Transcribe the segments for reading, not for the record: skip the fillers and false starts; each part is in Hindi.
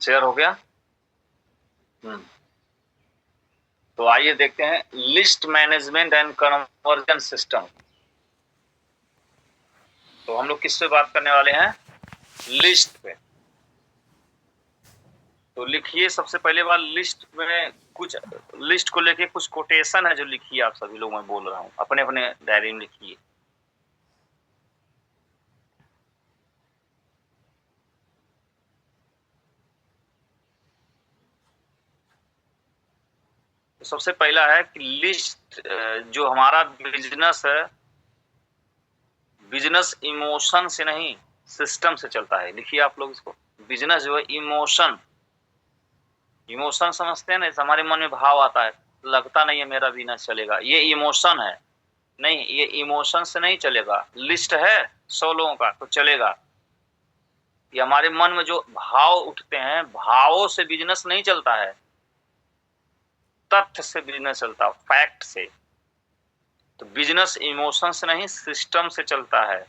शेयर हो गया। तो आइए देखते हैं list management and conversion system. तो हम लोग किस पे बात करने वाले हैं? लिस्ट पे। तो लिखिए सबसे पहले बार लिस्ट में कुछ, लिस्ट को लेके कुछ कोटेशन है जो लिखिए आप सभी लोग, मैं बोल रहा हूँ, अपने अपने डायरी में लिखिए। तो सबसे पहला है कि लिस्ट जो हमारा बिजनेस है, बिजनेस इमोशन से नहीं सिस्टम से चलता है। लिखिए आप लोग इसको। बिजनेस जो है इमोशन, इमोशन समझते हैं ना, हमारे मन में भाव आता है, लगता नहीं है मेरा बिजनेस चलेगा, ये इमोशन है। नहीं, ये इमोशन से नहीं चलेगा। लिस्ट है 100 लोगों का तो चलेगा। ये हमारे मन में जो भाव उठते हैं, भावों से बिजनेस नहीं चलता है, तथ्य से बिजनेस चलता, फैक्ट से। तो बिजनेस इमोशन से नहीं सिस्टम से चलता है।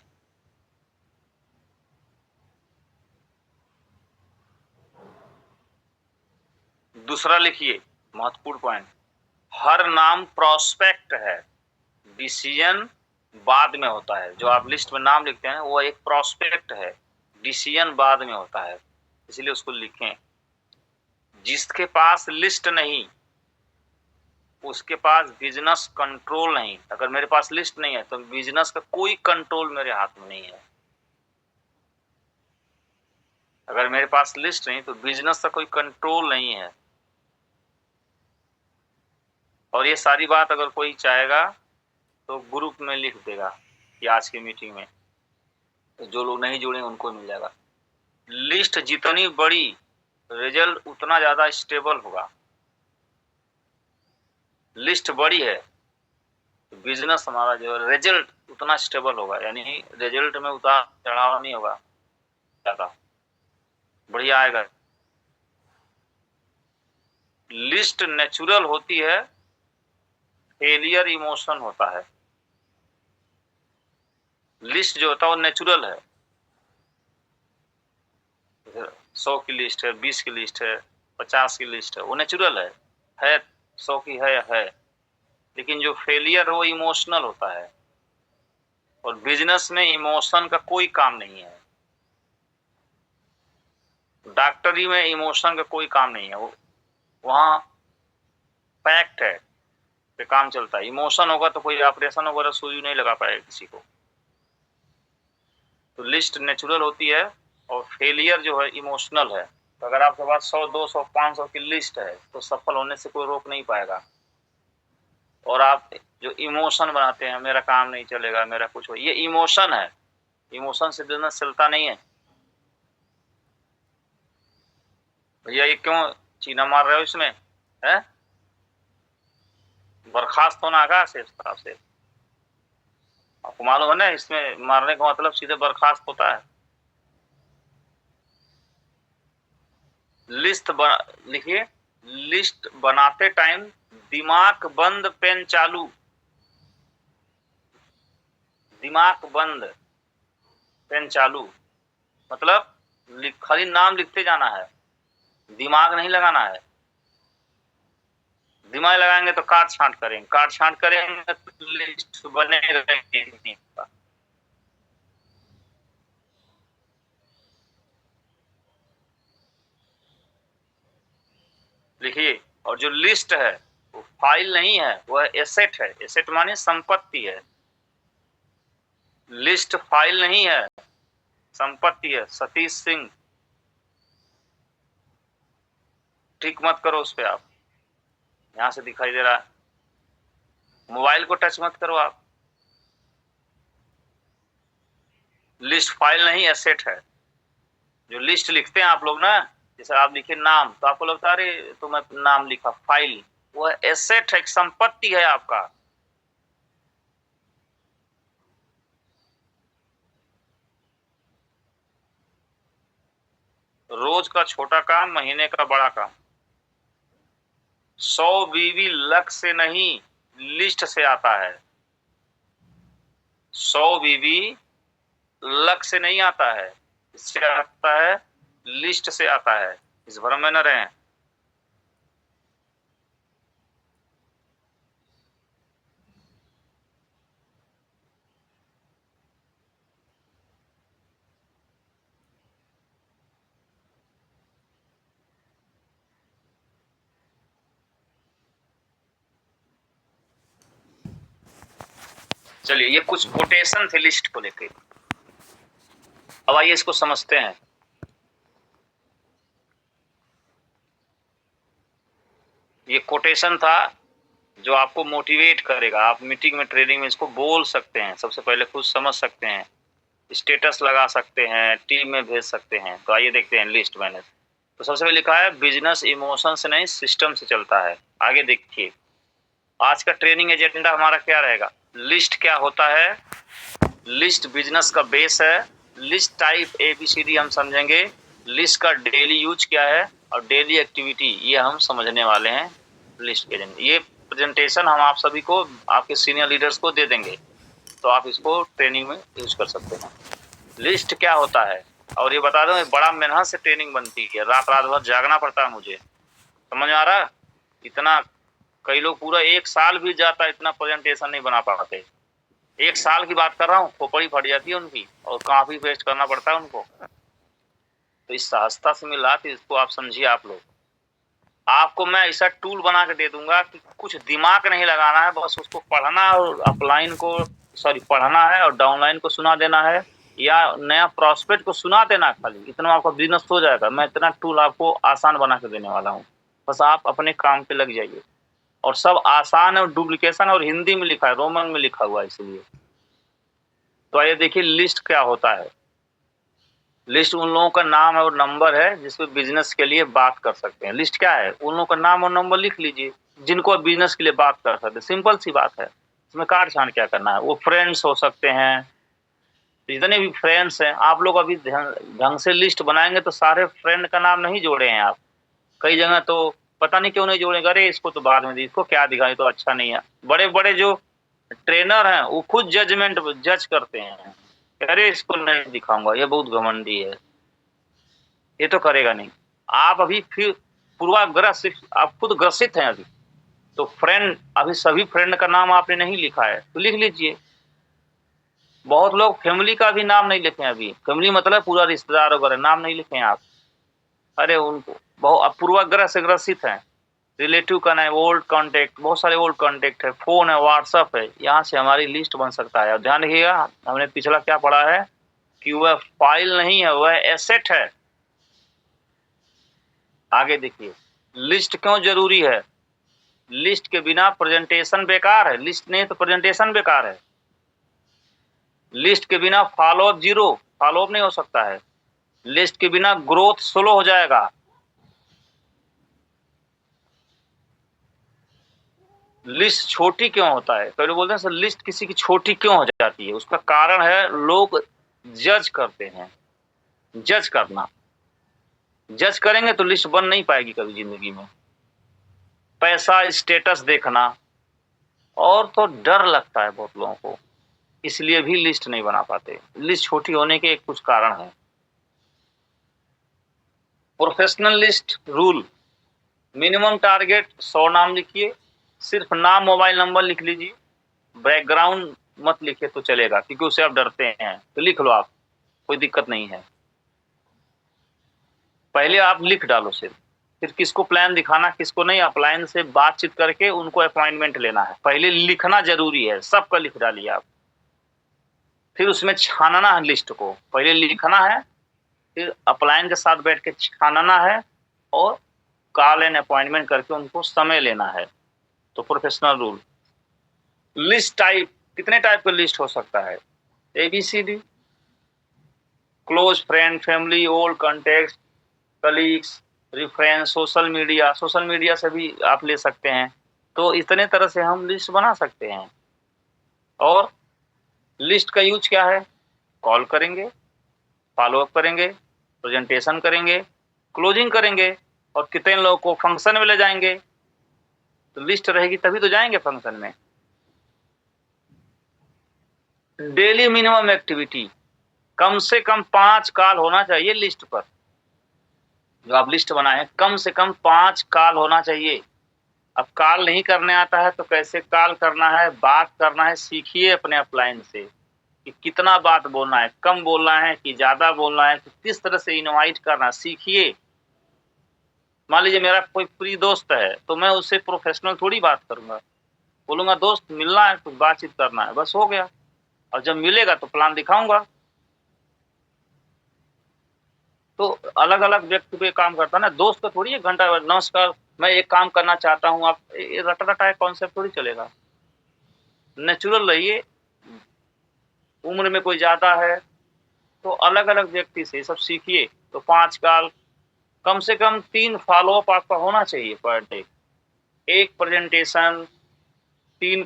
दूसरा लिखिए महत्वपूर्ण पॉइंट, हर नाम प्रोस्पेक्ट है, डिसीजन बाद में होता है। जो आप लिस्ट में नाम लिखते हैं वो एक प्रोस्पेक्ट है, डिसीजन बाद में होता है, इसलिए उसको लिखें। जिसके पास लिस्ट नहीं उसके पास बिजनेस कंट्रोल नहीं। अगर मेरे पास लिस्ट नहीं है तो बिजनेस का कोई कंट्रोल मेरे हाथ में नहीं है। अगर मेरे पास लिस्ट नहीं तो बिजनेस का कोई कंट्रोल नहीं है। और ये सारी बात अगर कोई चाहेगा तो ग्रुप में लिख देगा कि आज की मीटिंग में, तो जो लोग नहीं जुड़े उनको मिल जाएगा। लिस्ट जितनी बड़ी रिजल्ट उतना ज्यादा स्टेबल होगा। लिस्ट बड़ी है तो बिजनेस हमारा जो रिजल्ट उतना स्टेबल होगा, यानी रिजल्ट में उतार चढ़ाव नहीं होगा, ज्यादा बढ़िया आएगा। लिस्ट नेचुरल होती है, फेलियर इमोशन होता है। लिस्ट जो होता है वो नेचुरल है। 100 की लिस्ट है, 20 की लिस्ट है, 50 की लिस्ट है, वो नेचुरल है 100 की है। लेकिन जो फेलियर है वो इमोशनल होता है, और बिजनेस में इमोशन का कोई काम नहीं है। डॉक्टरी में इमोशन का कोई काम नहीं है, वो वहाँ फैक्ट है पे काम चलता है। इमोशन होगा तो कोई ऑपरेशन वगैरह सुई नहीं लगा पाएगा किसी को। तो लिस्ट नेचुरल होती है और फेलियर जो है इमोशनल है। तो अगर आपके पास 100, 200, 500 की लिस्ट है तो सफल होने से कोई रोक नहीं पाएगा। और आप जो इमोशन बनाते हैं, मेरा काम नहीं चलेगा, मेरा कुछ हो, ये इमोशन है। इमोशन से बिजनेस चलता नहीं है। भैया ये क्यों चीना मार रहे हो इसमें है? बर्खास्त होना आकाश से आपसे, आपको मालूम है ना, इसमें मारने का मतलब सीधे बर्खास्त होता है। लिस्ट लिखिए, लिस्ट बनाते टाइम दिमाग बंद पेन चालू। दिमाग बंद पेन चालू मतलब खाली नाम लिखते जाना है, दिमाग नहीं लगाना है। दिमाग लगाएंगे तो काट छांट करेंगे, काट छांट करेंगे तो लिस्ट बनेगा नहीं। लिखिए, और जो लिस्ट है वो फाइल नहीं है, वह एसेट है। एसेट माने संपत्ति है। लिस्ट फाइल नहीं है, संपत्ति है। सतीश सिंह, ठीक मत करो उस पे आप, यहां से दिखाई दे रहा है। मोबाइल को टच मत करो आप। लिस्ट फाइल नहीं एसेट है। जो लिस्ट लिखते हैं आप लोग ना, जैसे आप लिखे नाम तो आपको लगता है अरे तो मैं नाम लिखा, फाइल वो एसेट है, संपत्ति है आपका। रोज का छोटा काम, महीने का बड़ा काम। 100 बीवी लक से नहीं लिस्ट से आता है। 100 बीवी लक से नहीं आता है, इससे आता है, लिस्ट से आता है। इस भ्रम में न रहें। चलिए, ये कुछ कोटेशन थे लिस्ट को लेके। अब आइए इसको समझते हैं। ये कोटेशन था जो आपको मोटिवेट करेगा। आप मीटिंग में, ट्रेनिंग में इसको बोल सकते हैं। सबसे पहले खुद समझ सकते हैं, स्टेटस लगा सकते हैं, टीम में भेज सकते हैं। तो आइए देखते हैं लिस्ट मैनेज। तो सबसे पहले लिखा है बिजनेस इमोशन से नहीं सिस्टम से चलता है। आगे देखिए, आज का ट्रेनिंग एजेंडा हमारा क्या रहेगा। लिस्ट क्या होता है, लिस्ट बिजनेस का बेस है। लिस्ट टाइप ABCD हम समझेंगे। लिस्ट का डेली यूज क्या है और डेली एक्टिविटी, ये हम समझने वाले हैं लिस्ट के एजेंडे। ये प्रेजेंटेशन हम आप सभी को, आपके सीनियर लीडर्स को दे देंगे, तो आप इसको ट्रेनिंग में यूज कर सकते हैं। लिस्ट क्या होता है, और ये बता दो, बड़ा मेहनत से ट्रेनिंग बनती है, रात रात भर जागना पड़ता है मुझे। समझ में आ रहा है? इतना, कई लोग पूरा 1 साल भी जाता है, इतना प्रेजेंटेशन नहीं बना पाते। 1 साल की बात कर रहा हूँ, खोपड़ी फट जाती है उनकी, और काफी वेस्ट करना पड़ता है उनको। तो इस सहजता से मिला, तो इसको आप समझिए। आप लोग, आपको मैं ऐसा टूल बना के दे दूंगा कि कुछ दिमाग नहीं लगाना है, बस उसको पढ़ना और अपलाइन को, पढ़ना है और डाउनलाइन को सुना देना है, या नया प्रॉस्पेक्ट को सुना देना खाली, इतना आपका बिजनेस हो जाएगा। मैं इतना टूल आपको आसान बना के देने वाला हूँ, बस आप अपने काम पे लग जाइए। और सब आसान है, और डुप्लीकेशन और हिंदी में लिखा है, रोमन में लिखा हुआ है इसलिए। तो आइए देखिए लिस्ट क्या होता है। लिस्ट उन लोगों का नाम है और नंबर है जिसपे बिजनेस के लिए बात कर सकते हैं। लिस्ट क्या है, उन लोगों का नाम और नंबर लिख लीजिए जिनको बिजनेस के लिए बात कर सकते हैं। सिंपल सी बात है, इसमें काट छांट क्या करना है। वो फ्रेंड्स हो सकते हैं, जितने भी फ्रेंड्स हैं। आप लोग अभी ढंग से लिस्ट बनाएंगे तो सारे फ्रेंड का नाम नहीं जोड़े हैं आप। कई जगह तो पता नहीं क्यों नहीं जोड़ेंगे, अरे इसको तो बाद में दी, इसको क्या दिखाई, तो अच्छा नहीं है। बड़े बड़े जो ट्रेनर हैं वो खुद जज करते हैं, अरे इसको नहीं दिखाऊंगा, ये बहुत घमंडी है, ये तो करेगा नहीं। आप अभी फिर पूर्वाग्रह, आप खुद ग्रसित हैं अभी। तो फ्रेंड, अभी सभी फ्रेंड का नाम आपने नहीं लिखा है तो लिख लीजिए। बहुत लोग फैमिली का भी नाम नहीं लिखे अभी। फैमिली मतलब पूरा रिश्तेदार वगैरह, नाम नहीं लिखे आप। अरे उनको बहुत पूर्वाग्रह से ग्रसित हैं। रिलेटिव का नहीं, ओल्ड कॉन्टेक्ट, बहुत सारे ओल्ड कॉन्टेक्ट है, फोन है, व्हाट्सअप है, यहाँ से हमारी लिस्ट बन सकता है। और ध्यान रखिएगा, हमने पिछला क्या पढ़ा है कि वह फाइल नहीं है, वह एसेट है। आगे देखिए, लिस्ट क्यों जरूरी है। लिस्ट के बिना प्रेजेंटेशन बेकार है, लिस्ट नहीं तो प्रेजेंटेशन बेकार है। लिस्ट के बिना फॉलोअप जीरो, फॉलोअप नहीं हो सकता है। लिस्ट के बिना ग्रोथ स्लो हो जाएगा। लिस्ट छोटी क्यों होता है, कई लोग बोलते हैं सर लिस्ट किसी की छोटी क्यों हो जाती है। उसका कारण है लोग जज करते हैं। जज करना, जज करेंगे तो लिस्ट बन नहीं पाएगी कभी जिंदगी में। पैसा, स्टेटस देखना, और तो डर लगता है बहुत लोगों को, इसलिए भी लिस्ट नहीं बना पाते। लिस्ट छोटी होने के कुछ कारण हैं। Professional list rule, minimum target 100 नाम लिखिए। सिर्फ नाम, मोबाइल नंबर लिख लीजिए, बैकग्राउंड मत लिखिए तो चलेगा, क्योंकि उससे आप डरते हैं। तो लिख लो आप, कोई दिक्कत नहीं है। पहले आप लिख डालो सिर्फ, फिर किसको प्लान दिखाना किसको नहीं, अपलाइन से बातचीत करके उनको अपॉइंटमेंट लेना है। पहले लिखना जरूरी है, सबका लिख डालिए आप। फिर उसमें छानना है लिस्ट को, पहले लिखना है, फिर अपलाइन के साथ बैठ के छानना है, और कॉल एंड अपॉइंटमेंट करके उनको समय लेना है। तो प्रोफेशनल रूल। लिस्ट टाइप, कितने टाइप का लिस्ट हो सकता है। ABCD, close friend, family, old contact, colleagues, reference, social media. Social media से भी आप ले सकते हैं। तो इतने तरह से हम लिस्ट बना सकते हैं। और लिस्ट का यूज क्या है, कॉल करेंगे, फॉलोअप करेंगे, प्रेजेंटेशन करेंगे, क्लोजिंग करेंगे, और कितने लोगों को फंक्शन में ले जाएंगे। तो लिस्ट रहेगी तभी तो जाएंगे फंक्शन में। डेली मिनिमम एक्टिविटी, कम से कम 5 कॉल होना चाहिए लिस्ट पर। जो आप लिस्ट बनाए कम से कम 5 कॉल होना चाहिए। अब कॉल नहीं करने आता है तो कैसे कॉल करना है, बात करना है, सीखिए अपने अपलाइन से कि कितना बात बोलना है, कम बोलना है कि ज़्यादा बोलना है, कि किस तरह से इनवाइट करना सीखिए। मान लीजिए मेरा कोई प्रिय दोस्त है, तो मैं उससे प्रोफेशनल थोड़ी बात करूँगा। बोलूँगा दोस्त मिलना है, कुछ बातचीत करना है, बस हो गया। और जब मिलेगा तो प्लान दिखाऊँगा। तो अलग-अलग व्यक्ति पे काम करता है ना, दोस्त तो थोड़ी 1 घंटा नमस्कार मैं एक काम करना चाहता हूँ, आप ये रटा-रटाए कॉन्सेप्ट थोड़ी चलेगा। नेचुरल रहिए, उम्र में कोई ज़्यादा है, तो अलग-अलग व्यक्ति से सब सीखिए। तो 5 कॉल, कम से कम 3 फ़ॉलो-अप आपका होना चाहिए पर डे। 1 प्रेज़ेंटेशन, 1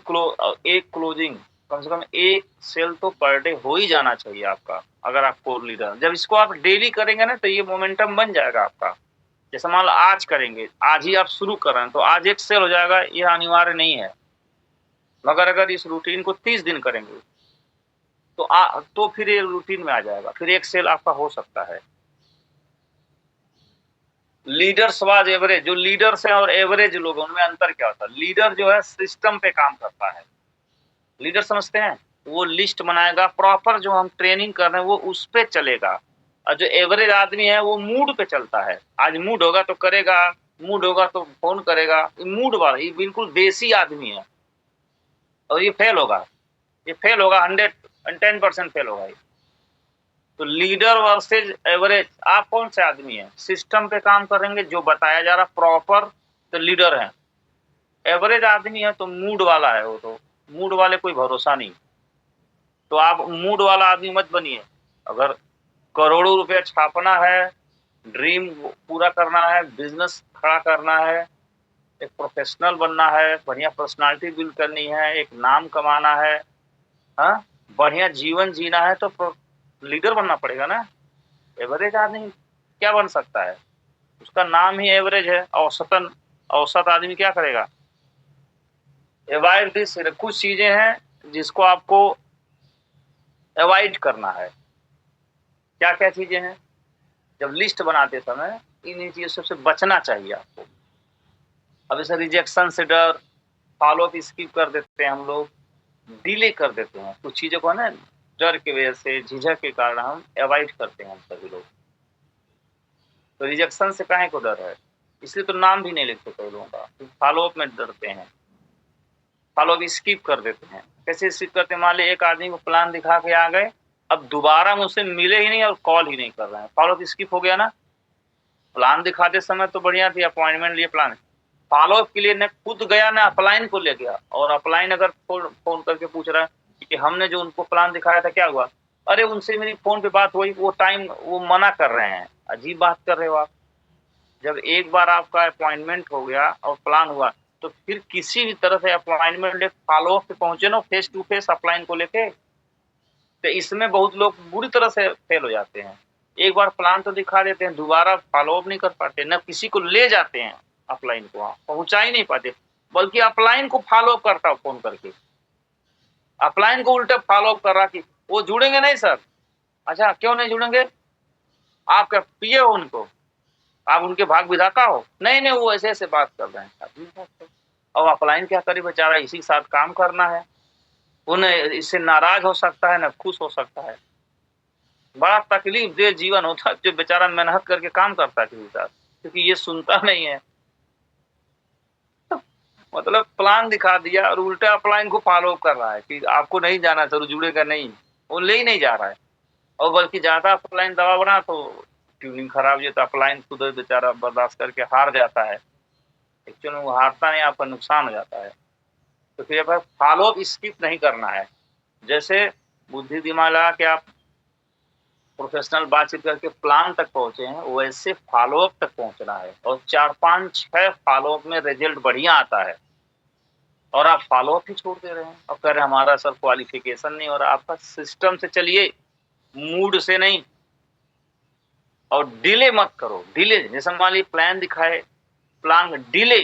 क्लोजिंग, कम से कम 1 सेल तो पर डे हो ही जाना चाहिए आपका, अगर आप कोर लीडर। जब इसको आप डेली करेंगे ना, तो ये मोमेंटम बन जाएगा आपका। जैसे मान लो आज करेंगे, आज ही आप शुरू कर रहे हैं, तो आज 1 सेल हो जाएगा, ये अनिवार्य नहीं है। मगर अगर इस रूटीन को 30 दिन करेंगे, तो फिर ये रूटीन में आ जाएगा, फिर 1 सेल आपका हो सकता है। लीडर्स वाज एवरेज, जो लीडर्स हैं और एवरेज लोग हैं, उनमें अंतर क्या होता है? लीडर जो है सिस्टम पे काम करता है। लीडर समझते हैं? वो लिस्ट बनाएगा, प्रॉपर जो हम ट्रेनिंग कर रहे हैं वो उस पे चलेगा। और जो एवरेज आदमी है वो मूड पे चलता है। आज मूड होगा तो करेगा, मूड होगा तो फ़ोन करेगा। मूड वाला, ये बिल्कुल देसी आदमी है और ये फेल होगा। ये फेल होगा, 110% फेल होगा ये। तो लीडर वर्सेस एवरेज, आप कौन से आदमी हैं? सिस्टम पे काम करेंगे, जो बताया जा रहा प्रॉपर, तो लीडर हैं। एवरेज आदमी है तो मूड वाला है वो, तो मूड वाले कोई भरोसा नहीं। तो आप मूड वाला आदमी मत बनिए। अगर करोड़ों रुपया छापना है, ड्रीम पूरा करना है, बिज़नेस खड़ा करना है, एक प्रोफेशनल बनना है, बढ़िया पर्सनैलिटी बिल्ड करनी है, एक नाम कमाना है, हाँ? बढ़िया जीवन जीना है, तो लीडर बनना पड़ेगा ना। एवरेज आदमी क्या बन सकता है? उसका नाम ही एवरेज है। औसत आदमी क्या करेगा? अवॉइड दिस, कुछ चीज़ें हैं जिसको आपको अवॉइड करना है। क्या-क्या चीज़ें हैं? जब लिस्ट बनाते समय इन चीज़ों से बचना चाहिए आपको। अब जैसे रिजेक्शन से डर, फ़ॉलो-अप स्किप कर देते हैं हम लोग, डिले कर देते हैं। कुछ चीज़ों को ना डर की वजह से, झिझक के कारण हम अवॉइड करते हैं हम सभी लोग। तो रिजेक्शन से काहे को डर है? इसलिए तो नाम भी नहीं लिखते कई लोगों का, फ़ॉलो-अप में डरते हैं। फ़ॉलो-अप स्किप कर देते हैं। कैसे स्किप करते हैं? मान लीजिए एक आदमी को प्लान दिखा के आ गए, अब दोबारा मुझसे मिले ही नहीं और कॉल ही नहीं कर रहे हैं। फ़ॉलो-अप स्किप हो गया ना? प्लान दिखाते समय तो बढ़िया थी, अपॉइंटमेंट लिए प्लान। फ़ॉलो-अप के लिए ना खुद गया ना अपलाइन को ले गया, और अपलाइन अगर फ़ोन करके पूछ रहा है कि हमने जो उनको प्लान दिखाया था क्या हुआ? अरे उनसे मेरी फ़ोन पे बात हुई, वो टाइम वो मना कर रहे हैं। अजीब बात कर रहे हो आप। जब एक बार आपका अपॉइंटमेंट हो गया और प्लान हुआ, तो फिर किसी भी तरह से अपॉइंटमेंट ले फ़ॉलो-अप पे पहुँचे ना, फेस टू फेस अपलाइन को लेके। तो इसमें बहुत लोग बुरी तरह से फेल हो जाते हैं। एक बार प्लान तो दिखा देते हैं, दोबारा फ़ॉलो-अप नहीं कर पाते, ना किसी को ले जाते हैं अपलाइन को वहाँ, पहुँचा ही नहीं पाते, बल्कि अपलाइन को फ़ॉलो-अप करता हूँ फ़ोन करके। अपलाइन को उल्टा फ़ॉलो-अप कर रहा कि वो जुड़ेंगे नहीं सर। अच्छा क्यों नहीं जुड़ेंगे? आप क्या पिए हो उनको? आप उनके भाग विधाता हो? नहीं, नहीं वो ऐसे-ऐसे बात कर रहे हैं। अब अपलाइन क्या करे बेचारा, इसी के साथ काम करना है। वो ना इससे नाराज़ हो सकता है, ना खुश हो सकता है। बड़ा तकलीफ़देह जीवन होता है, जो बेचारा मेहनत करके काम करता है किसी के साथ, क्योंकि ये सुनता नहीं है। मतलब प्लान दिखा दिया और उल्टा अपलाइन को फ़ॉलो कर रहा है कि आपको नहीं जाना सर, जुड़ेगा नहीं। वो ले ही नहीं जा रहा है, और बल्कि ज़्यादा अपलाइन दबाव बना तो ट्यूनिंग खराब हुई, तो अपलाइन खुद बेचारा बर्दाश्त करके हार जाता है। एक्चुअल में वो हारता नहीं, आपका नुकसान हो जाता है। तो फिर अब फ़ॉलो-अप स्किप नहीं करना है। जैसे बुद्धि दिमाग लगा के आप प्रोफ़ेशनल बातचीत करके प्लान तक पहुँचे हैं, वैसे फ़ॉलो-अप तक पहुँचना है, और 4, 5, 6 फ़ॉलो-अप में रिज़ल्ट बढ़िया आता है, और आप फ़ॉलो-अप ही छोड़ दे रहे हैं और कह रहे हैं हमारा सर क्वालिफ़िकेशन नहीं हो रहा। आपका सिस्टम से चलिए, मूड से नहीं। और डिले मत करो, डिले जैसे मान लीजिए प्लान दिखाए, प्लान डिले,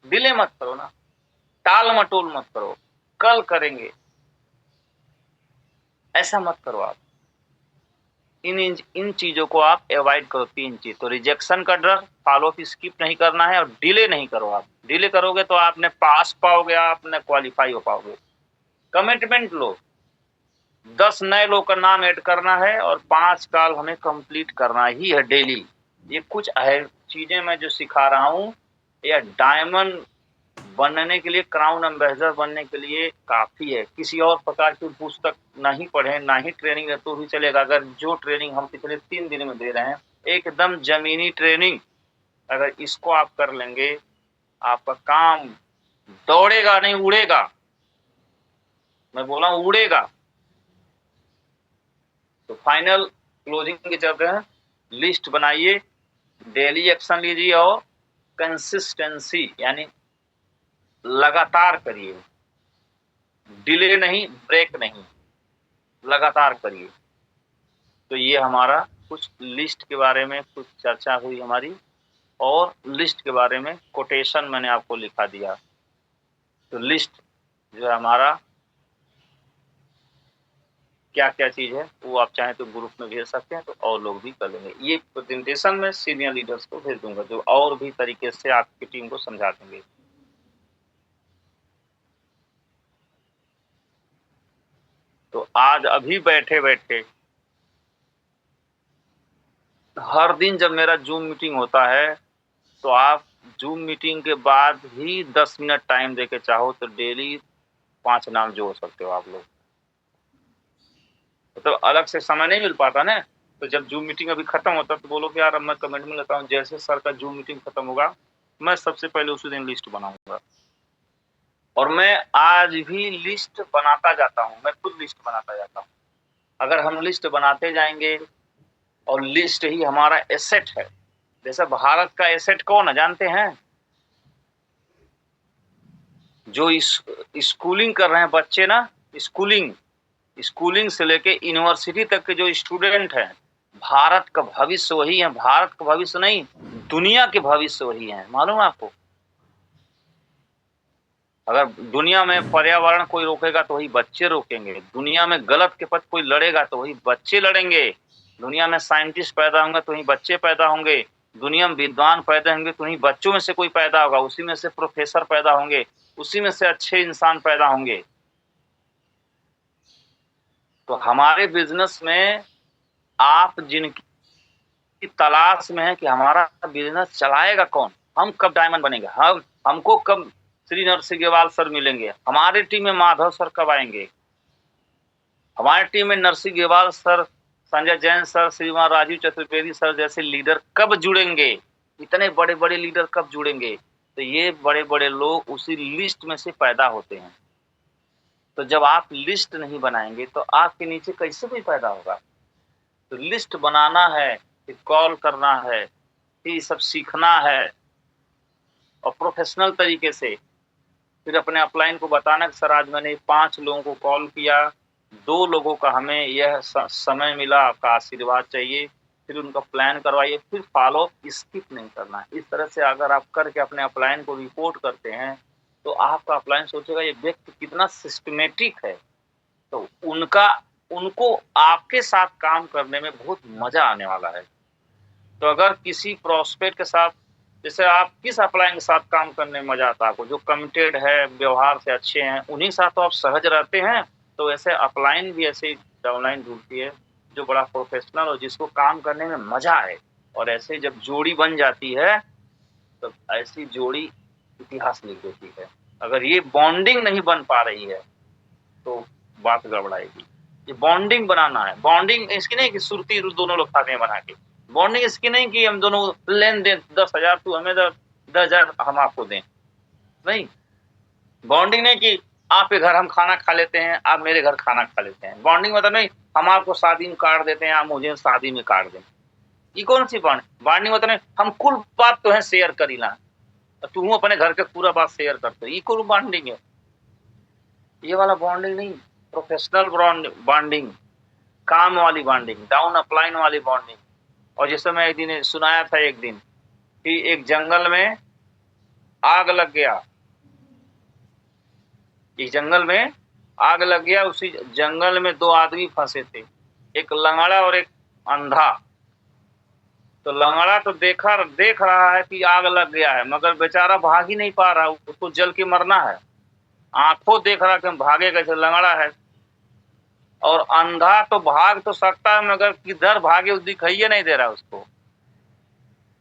डिले मत करो ना, टाल-मटोल मत करो, कल करेंगे, ऐसा मत करो आप। इन चीजों को आप अवॉइड करो। 3 चीज तो रिजेक्शन का डर, फॉलो अप स्किप नहीं करना है और डिले नहीं करो। आप डिले करोगे तो आप न पास पाओगे, आप न क्वालिफाई हो पाओगे। कमिटमेंट लो, 10 नए लोग का नाम ऐड करना है और 5 कॉल हमें कंप्लीट करना ही है डेली। ये कुछ है चीजें मैं जो सिखा रहा हूँ, या डायमंड बनने के लिए, क्राउन एम्बेसडर बनने के लिए काफी है। किसी और प्रकार की पुस्तक नहीं पढ़े, ना ही ट्रेनिंग है तो भी चलेगा। अगर जो ट्रेनिंग हम पिछले 3 दिन में दे रहे हैं, एकदम जमीनी ट्रेनिंग, अगर इसको आप कर लेंगे, आपका काम दौड़ेगा नहीं उड़ेगा। मैं बोला उड़ेगा। तो फाइनल क्लोजिंग के चलते हैं, लिस्ट बनाइए, डेली एक्शन लीजिए और कंसिस्टेंसी यानी लगातार करिए, डिले नहीं, ब्रेक नहीं, लगातार करिए। तो ये हमारा कुछ लिस्ट के बारे में कुछ चर्चा हुई हमारी, और लिस्ट के बारे में कोटेशन मैंने आपको लिखा दिया। तो लिस्ट जो है हमारा क्या क्या चीज है वो आप चाहें तो ग्रुप में भेज सकते हैं, तो और लोग भी कर लेंगे। ये प्रेजेंटेशन में सीनियर लीडर्स को भेज दूंगा जो और भी तरीके से आपकी टीम को समझा देंगे। तो आज अभी बैठे बैठे हर दिन जब मेरा जूम मीटिंग होता है, तो आप जूम मीटिंग के बाद ही 10 मिनट टाइम देके चाहो तो डेली 5 नाम जोड़ सकते हो आप लोग। तो अलग से समय नहीं मिल पाता ना, तो जब जूम मीटिंग अभी खत्म होता तो बोलो कि यार अब मैं कमेंट में लेता हूँ, जैसे सर का जूम मीटिंग खत्म होगा मैं सबसे पहले उसी दिन लिस्ट बनाऊंगा। और मैं आज भी लिस्ट बनाता जाता हूँ, मैं खुद लिस्ट बनाता जाता हूँ। अगर हम लिस्ट बनाते जाएंगे, और लिस्ट ही हमारा एसेट है। जैसे भारत का एसेट कौन है जानते हैं? जो स्कूलिंग कर रहे हैं बच्चे ना, स्कूलिंग से लेके यूनिवर्सिटी तक के जो स्टूडेंट हैं, भारत का भविष्य वही है। भारत का भविष्य नहीं, दुनिया के भविष्य वही है। मालूम है आपको? अगर दुनिया में पर्यावरण कोई रोकेगा तो वही बच्चे रोकेंगे। दुनिया में गलत के पथ कोई लड़ेगा तो वही बच्चे लड़ेंगे। दुनिया में साइंटिस्ट पैदा होंगे तो वही बच्चे पैदा होंगे। दुनिया में विद्वान पैदा होंगे तो वही बच्चों में से कोई पैदा होगा, उसी में से प्रोफेसर पैदा होंगे, उसी में से अच्छे इंसान पैदा होंगे। तो हमारे बिजनेस में आप जिनकी तलाश में है कि हमारा बिजनेस चलाएगा कौन, हम कब डायमंड बनेंगे, हमको कब श्री नरसिंहवाल सर मिलेंगे, हमारी टीम में माधव सर कब आएंगे, हमारी टीम में नरसिंहवाल सर, संजय जैन सर, श्रीमान राजीव चतुर्वेदी सर जैसे लीडर कब जुड़ेंगे, इतने बड़े बड़े लीडर कब जुड़ेंगे? तो ये बड़े बड़े लोग उसी लिस्ट में से पैदा होते हैं। तो जब आप लिस्ट नहीं बनाएंगे तो आपके नीचे कैसे कोई पैदा होगा? तो लिस्ट बनाना है, फिर कॉल करना है, फिर सब सीखना है, और प्रोफेशनल तरीके से फिर अपने अपलाइन को बताना कि सर आज मैंने 5 लोगों को कॉल किया, 2 लोगों का हमें यह समय मिला, आपका आशीर्वाद चाहिए। फिर उनका प्लान करवाइए, फिर फॉलो स्किप नहीं करना है। इस तरह से अगर आप करके अपने अपलाइन को रिपोर्ट करते हैं तो आपका अपलाइन सोचेगा ये व्यक्ति कितना सिस्टमेटिक है। तो उनको आपके साथ काम करने में बहुत मजा आने वाला है। तो अगर किसी प्रोस्पेक्ट के साथ, जैसे आप किस अपलाइन के साथ काम करने में मजा आता है आपको? जो कमिटेड है, व्यवहार से अच्छे हैं, उन्हीं साथ तो आप सहज रहते हैं। तो ऐसे अपलाइन भी ऐसे डाउनलाइन ढूंढती है जो बड़ा प्रोफेशनल हो, जिसको काम करने में मजा आए। और ऐसे जब जोड़ी बन जाती है तो ऐसी जोड़ी इतिहास लिख देती है। अगर ये बॉन्डिंग नहीं बन पा रही है तो बात गड़बड़ाएगी। ये बॉन्डिंग बनाना है। बॉन्डिंग इसकी नहीं कि सुरती दोनों लोग खाते हैं बना के, बॉन्डिंग इसकी नहीं कि हम दोनों लेन देन 10,000 तू हमें 10,000 हम आपको दें, नहीं। बॉन्डिंग नहीं कि आपके घर हम खाना खा लेते हैं, आप मेरे घर खाना खा लेते हैं। बॉन्डिंग मतलब नहीं हम आपको शादी में कार्ड देते हैं, आप मुझे शादी में कार्ड दें। ये कौन सी बॉन्डिंग मतलब नहीं हम कुल बात तो है शेयर करीला, तू अपने घर के पूरा बात शेयर करते, ये कुल बॉन्डिंग है। ये वाला बॉन्डिंग नहीं, प्रोफेशनल बॉन्डिंग, काम वाली बॉन्डिंग, डाउन अपलाइन वाली बॉन्डिंग। और जैसे मैं एक दिन सुनाया था, एक दिन कि एक जंगल में आग लग गया, एक जंगल में आग लग गया। उसी जंगल में 2 आदमी फंसे थे, एक लंगड़ा और एक अंधा। तो लंगड़ा तो देख रहा है कि आग लग गया है, मगर बेचारा भाग ही नहीं पा रहा, उसको जल के मरना है। आंखों देख रहा कि हम भागे कैसे, लंगड़ा है। और अंधा तो भाग तो सकता है, मगर किधर भागे दिखाई नहीं दे रहा उसको।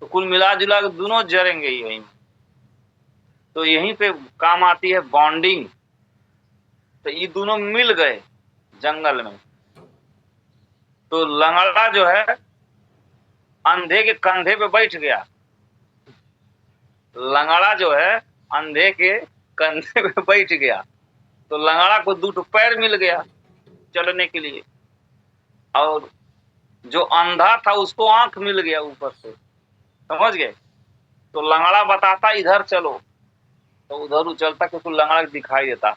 तो कुल मिला जुला के दोनों जरेंगे यहीं। तो यहीं पे काम आती है बॉन्डिंग। तो ये दोनों मिल गए जंगल में। तो लंगड़ा जो है अंधे के कंधे पे बैठ गया। लंगड़ा जो है अंधे के कंधे पे बैठ गया। तो लंगड़ा को 2 पैर मिल गया चलने के लिए, और जो अंधा था उसको आंख मिल गया ऊपर से, समझ गए। तो लंगड़ा बताता इधर चलो, तो उधर उचलता क्योंकि लंगड़ा दिखाई देता।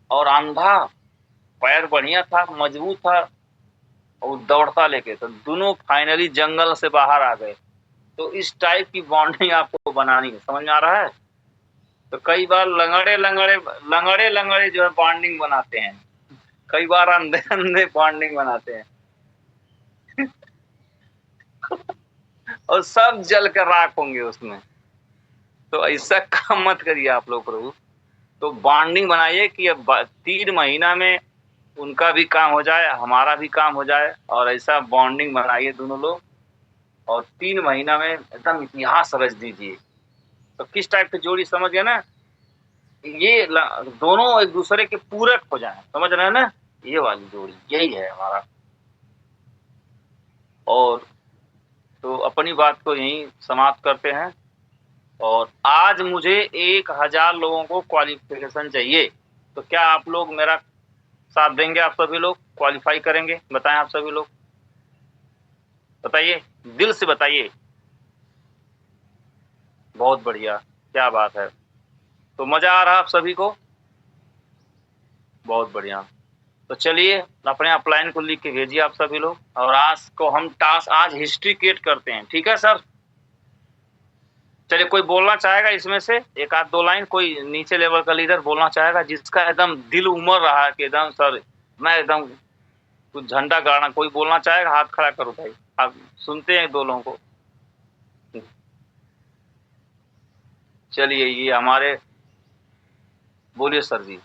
और अंधा पैर बढ़िया था, मजबूत था, और दौड़ता लेके, तो दोनों फाइनली जंगल से बाहर आ गए। तो इस टाइप की बॉन्डिंग आपको बनानी है, समझ में आ रहा है। तो कई बार लंगड़े जो है बॉन्डिंग बनाते हैं, कई बार अंधे अंधे बॉन्डिंग बनाते हैं और सब जल कर राख होंगे उसमें। तो ऐसा काम मत करिए आप लोग प्रभु। तो बॉन्डिंग बनाइए कि अब 3 महीना में उनका भी काम हो जाए, हमारा भी काम हो जाए, और ऐसा बॉन्डिंग बनाइए दोनों लोग, और 3 महीना में एकदम इतिहास रच दीजिए। तो किस टाइप की जोड़ी, समझ गए ना। ये दोनों एक दूसरे के पूरक हो जाए, समझ रहे हैं ना। ये वाली जोड़ी यही है हमारा। और तो अपनी बात को यहीं समाप्त करते हैं। और आज मुझे 1000 लोगों को क्वालिफिकेशन चाहिए। तो क्या आप लोग मेरा साथ देंगे? आप सभी लोग क्वालिफाई करेंगे? बताएं आप सभी लोग, बताइए, दिल से बताइए। बहुत बढ़िया, क्या बात है। तो मजा आ रहा आप सभी को? बहुत बढ़िया। तो चलिए अपने अपलाइन को लिख के भेजिए आप सभी लोग। और आज को हम टास्क आज हिस्ट्री क्रिएट करते हैं, ठीक है सर। चलिए, कोई बोलना चाहेगा इसमें से 1-2 लाइन? कोई नीचे लेवल का लीडर बोलना चाहेगा जिसका एकदम दिल उमड़ रहा है कि एकदम सर मैं एकदम कुछ झंडा गाड़ना, कोई बोलना चाहेगा? हाथ खड़ा करो भाई, आप सुनते हैं 2 लोगों को। चलिए, ये हमारे, बोलिए सर जी।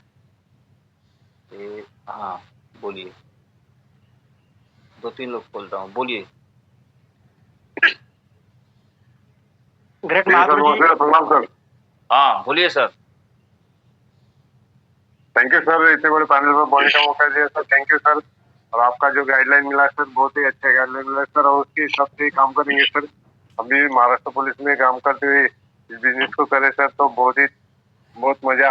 हाँ बोलिए, 2-3 लोग बोल रहा हूँ, बोलिए। ग्रेट महापुर जी। प्रणाम सर। हाँ बोलिए सर। थैंक यू सर, इतने बड़े पैनल में बोलने का मौका दिया सर, थैंक यू सर। और आपका जो गाइडलाइन मिला सर, बहुत ही अच्छा गाइडलाइन मिला सर, और उसके हिसाब से ही काम करेंगे सर। हम भी महाराष्ट्र पुलिस में काम करते हुए इस बिजनेस को करें सर, तो बहुत मजा